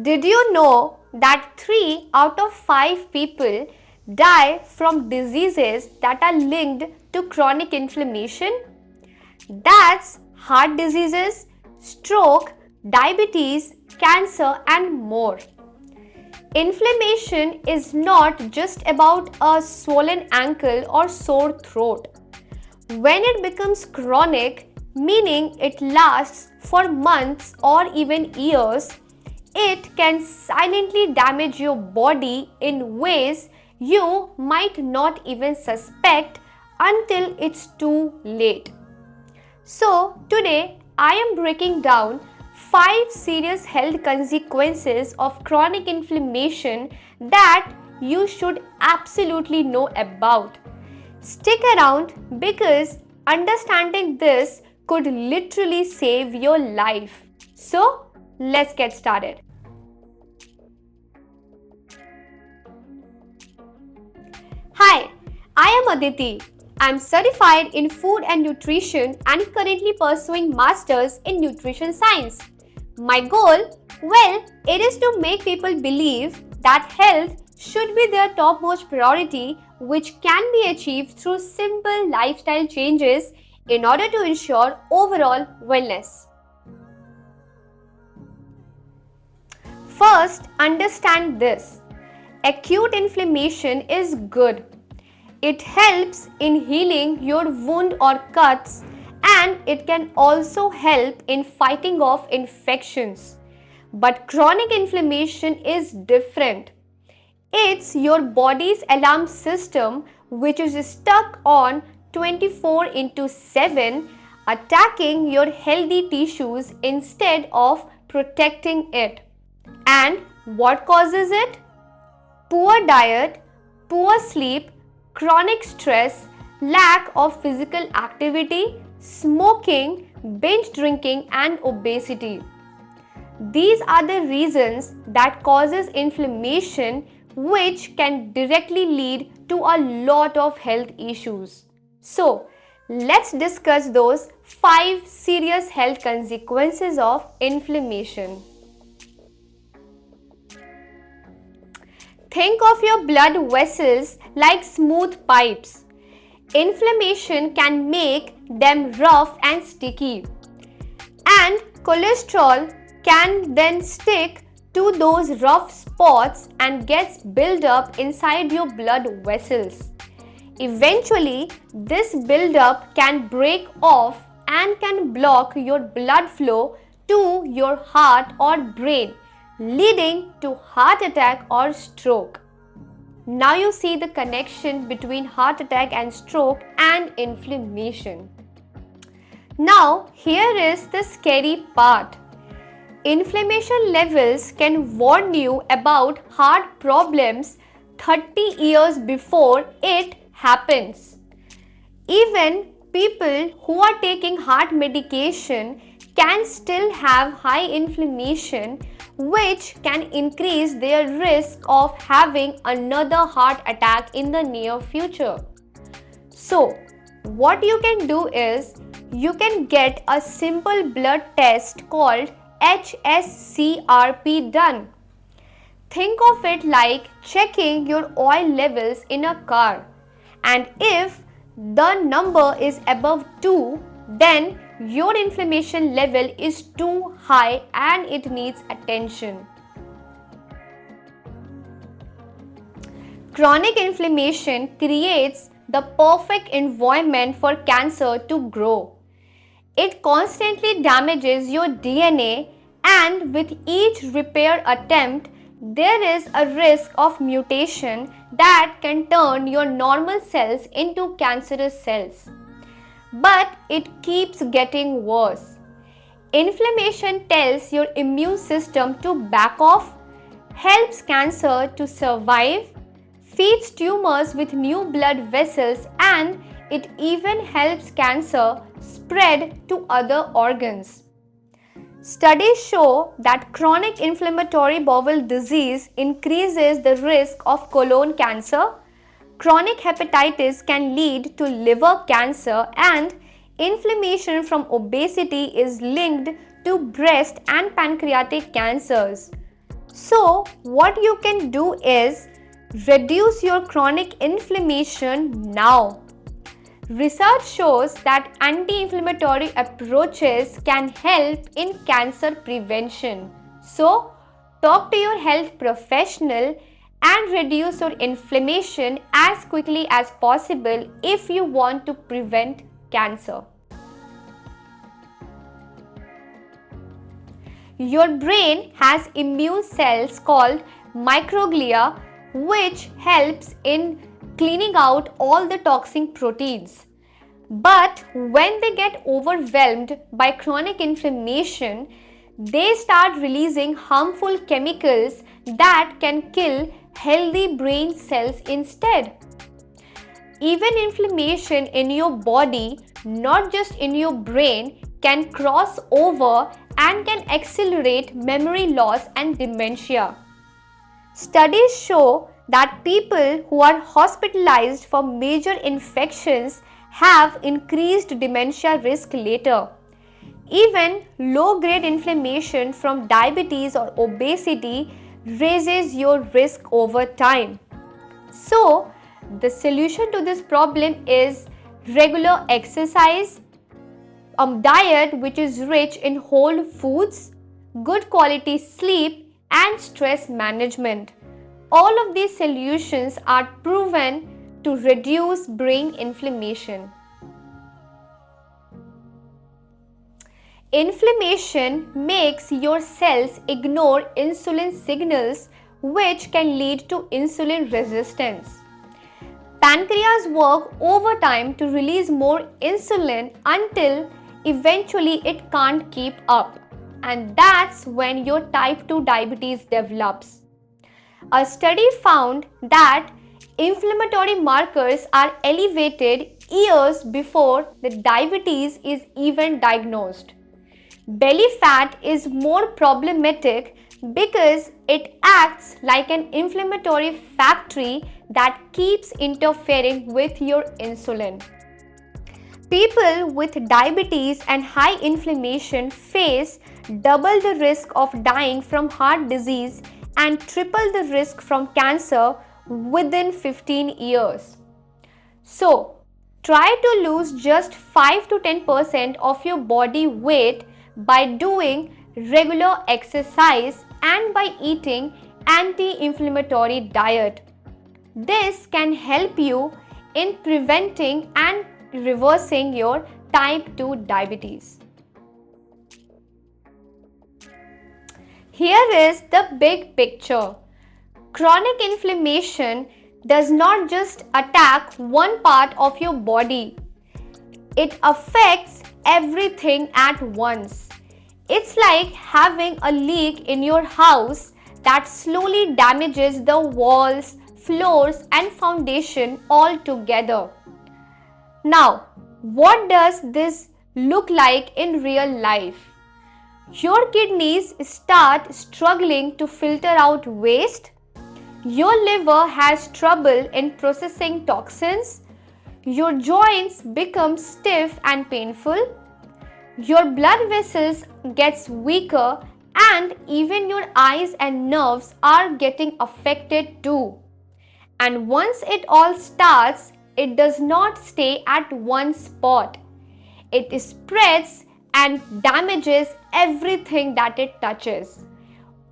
Did you know that 3 out of 5 people die from diseases that are linked to chronic inflammation? That's heart diseases, stroke, diabetes, cancer, and more. Inflammation is not just about a swollen ankle or sore throat. When it becomes chronic, meaning it lasts for months or even years, it can silently damage your body in ways you might not even suspect until it's too late. So, today I am breaking down 5 serious health consequences of chronic inflammation that you should absolutely know about. Stick around because understanding this could literally save your life. So, let's get started. Hi, I am Aditi. I am certified in food and nutrition and currently pursuing masters in nutrition science. My goal? Well, it is to make people believe that health should be their topmost priority, which can be achieved through simple lifestyle changes in order to ensure overall wellness. First, understand this. Acute inflammation is good. It helps in healing your wound or cuts, and it can also help in fighting off infections. But chronic inflammation is different. It's your body's alarm system which is stuck on 24 into 7, attacking your healthy tissues instead of protecting it. And what causes it? Poor diet, poor sleep, chronic stress, lack of physical activity, smoking, binge drinking, and obesity. These are the reasons that causes inflammation, which can directly lead to a lot of health issues. So, let's discuss those 5 serious health consequences of inflammation. Think of your blood vessels like smooth pipes. Inflammation can make them rough and sticky. And cholesterol can then stick to those rough spots and gets built up inside your blood vessels. Eventually, this buildup can break off and can block your blood flow to your heart or brain, leading to heart attack or stroke. Now you see the connection between heart attack and stroke and inflammation. Now here is the scary part. Inflammation levels can warn you about heart problems 30 years before it happens. Even people who are taking heart medication can still have high inflammation, which can increase their risk of having another heart attack in the near future. So, what you can do is you can get a simple blood test called HSCRP done. Think of it like checking your oil levels in a car, and if the number is above 2, then your inflammation level is too high and it needs attention. Chronic inflammation creates the perfect environment for cancer to grow. It constantly damages your DNA, and with each repair attempt, there is a risk of mutation that can turn your normal cells into cancerous cells. But it keeps getting worse. Inflammation tells your immune system to back off, helps cancer to survive, feeds tumors with new blood vessels, and it even helps cancer spread to other organs. Studies show that chronic inflammatory bowel disease increases the risk of colon cancer. Chronic hepatitis can lead to liver cancer, and inflammation from obesity is linked to breast and pancreatic cancers. So, what you can do is reduce your chronic inflammation now. Research shows that anti-inflammatory approaches can help in cancer prevention. So, talk to your health professional and reduce your inflammation as quickly as possible if you want to prevent cancer. Your brain has immune cells called microglia, which helps in cleaning out all the toxic proteins. But when they get overwhelmed by chronic inflammation, they start releasing harmful chemicals that can kill healthy brain cells instead. Even inflammation in your body, not just in your brain, can cross over and can accelerate memory loss and dementia. Studies show that people who are hospitalized for major infections have increased dementia risk later. Even low-grade inflammation from diabetes or obesity raises your risk over time. So, the solution to this problem is regular exercise, a diet which is rich in whole foods, good quality sleep, and stress management. All of these solutions are proven to reduce brain inflammation. Inflammation makes your cells ignore insulin signals, which can lead to insulin resistance. Pancreas work overtime to release more insulin until eventually it can't keep up, and that's when your type 2 diabetes develops. A study found that inflammatory markers are elevated years before the diabetes is even diagnosed. Belly fat is more problematic because it acts like an inflammatory factory that keeps interfering with your insulin. People with diabetes and high inflammation face double the risk of dying from heart disease and triple the risk from cancer within 15 years. So, try to lose just 5 to 10% of your body weight by doing regular exercise and by eating anti-inflammatory diet. This can help you in preventing and reversing your type 2 diabetes. Here is the big picture. Chronic inflammation does not just attack one part of your body. It affects everything at once. It's like having a leak in your house that slowly damages the walls, floors, and foundation all together. Now, what does this look like in real life? Your kidneys start struggling to filter out waste. Your liver has trouble in processing toxins. Your joints become stiff and painful. Your blood vessels gets weaker, and even your eyes and nerves are getting affected too. And once it all starts, it does not stay at one spot. It spreads and damages everything that it touches.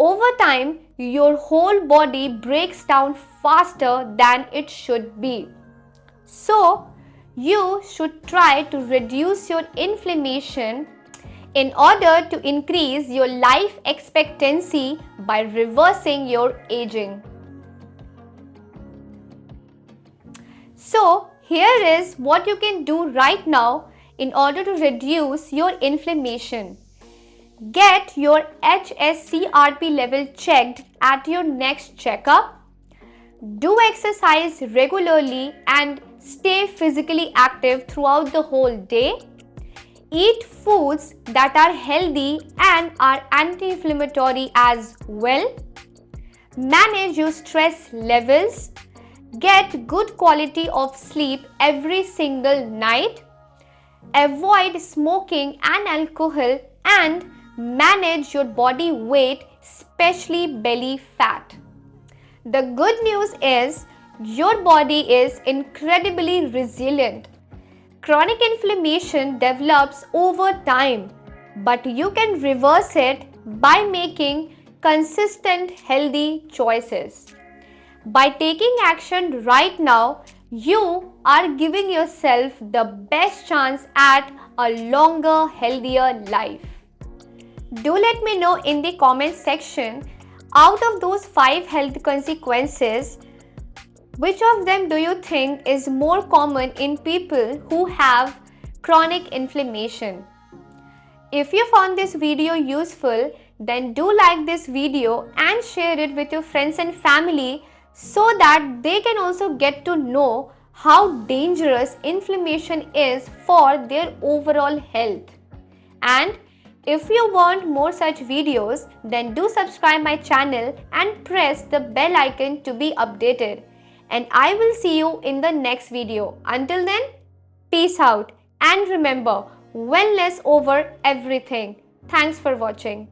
Over time, your whole body breaks down faster than it should be. So, you should try to reduce your inflammation in order to increase your life expectancy by reversing your aging. So, here is what you can do right now in order to reduce your inflammation. Get your HSCRP level checked at your next checkup. Do exercise regularly and stay physically active throughout the whole day. Eat foods that are healthy and are anti-inflammatory as well. Manage your stress levels. Get good quality of sleep every single night. Avoid smoking and alcohol and manage your body weight, especially especially belly fat. The good news is your body is incredibly resilient. Chronic inflammation develops over time, but you can reverse it by making consistent healthy choices. By taking action right now, you are giving yourself the best chance at a longer, healthier life. Do let me know in the comment section, out of those 5 health consequences, which of them do you think is more common in people who have chronic inflammation? If you found this video useful, then do like this video and share it with your friends and family so that they can also get to know how dangerous inflammation is for their overall health. And if you want more such videos, then do subscribe my channel and press the bell icon to be updated. And I will see you in the next video. Until then, peace out and remember, wellness over everything. Thanks for watching.